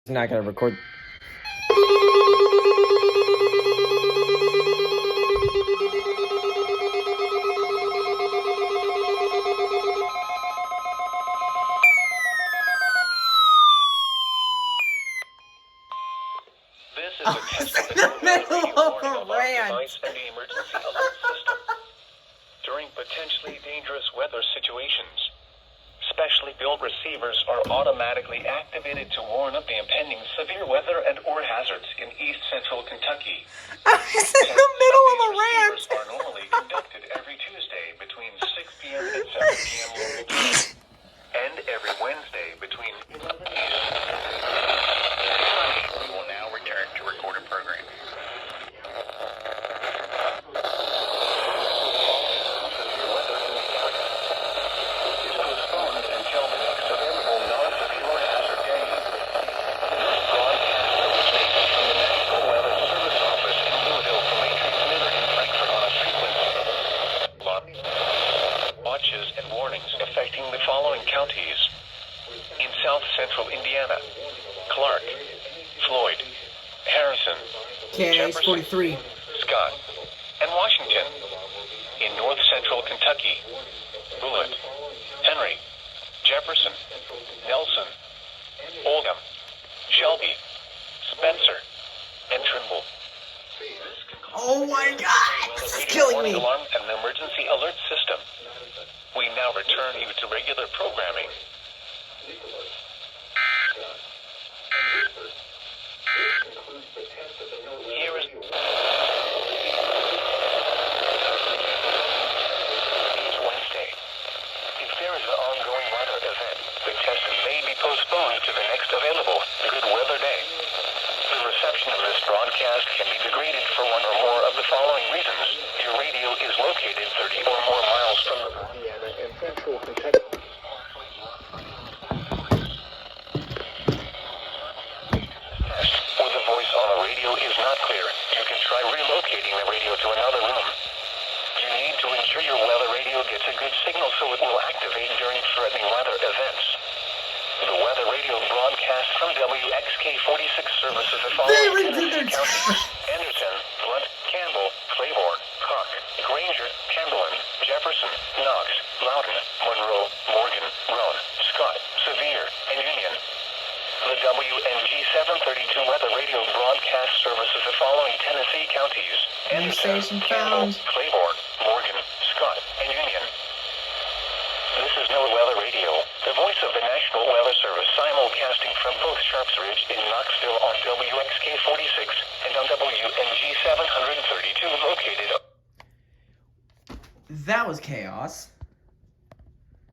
not gonna record. This is a test in the middle of a rant. Device and the emergency alert system. During potentially dangerous weather situations, specially built receivers are automatically activated to warn of the impending severe weather and or hazards in East Central Kentucky. I was in the middle of a rant. Receivers are normally conducted every Tuesday between 6 p.m. and 7 p.m. local time, and every Wednesday between 11 p.m. We will now return to recorded programming. Watches and warnings affecting the following counties. In South Central Indiana, Clark, Floyd, Harrison, KIA's 43. Scott, and Washington. In North Central Kentucky, Bullitt, Henry, Jefferson, Nelson, Oldham, Shelby, Spencer, and Trimble. Oh my god, this is killing me. Alarm and emergency alert system. We now return you to regular programming. Here is Wednesday. If there is an ongoing weather event, the test may be postponed to the next available good weather day. The reception of this broadcast can be degraded for one or more of the following reasons. Your radio is located 30 or more miles from the Indiana and Central Kentucky. Or the voice on the radio is not clear. You can try relocating the radio to another room. You need to ensure your weather radio gets a good signal so it will activate during threatening weather events. The weather radio broadcast from WXK 46 services the following Tennessee counties: Anderson, Blunt, Campbell, Claiborne, Cook, Granger, Cumberland, Jefferson, Knox, Loudoun, Monroe, Morgan, Roane, Scott, Sevier, and Union. The WNG 732 weather radio broadcast services the following Tennessee counties: Anderson, Campbell, Claiborne, Morgan, Scott, and Union. This is NOAA Weather Radio, the voice of the National Weather Service, simulcasting from both Sharps Ridge in Knoxville on WXK 46 and on WNG 732 located. That was chaos.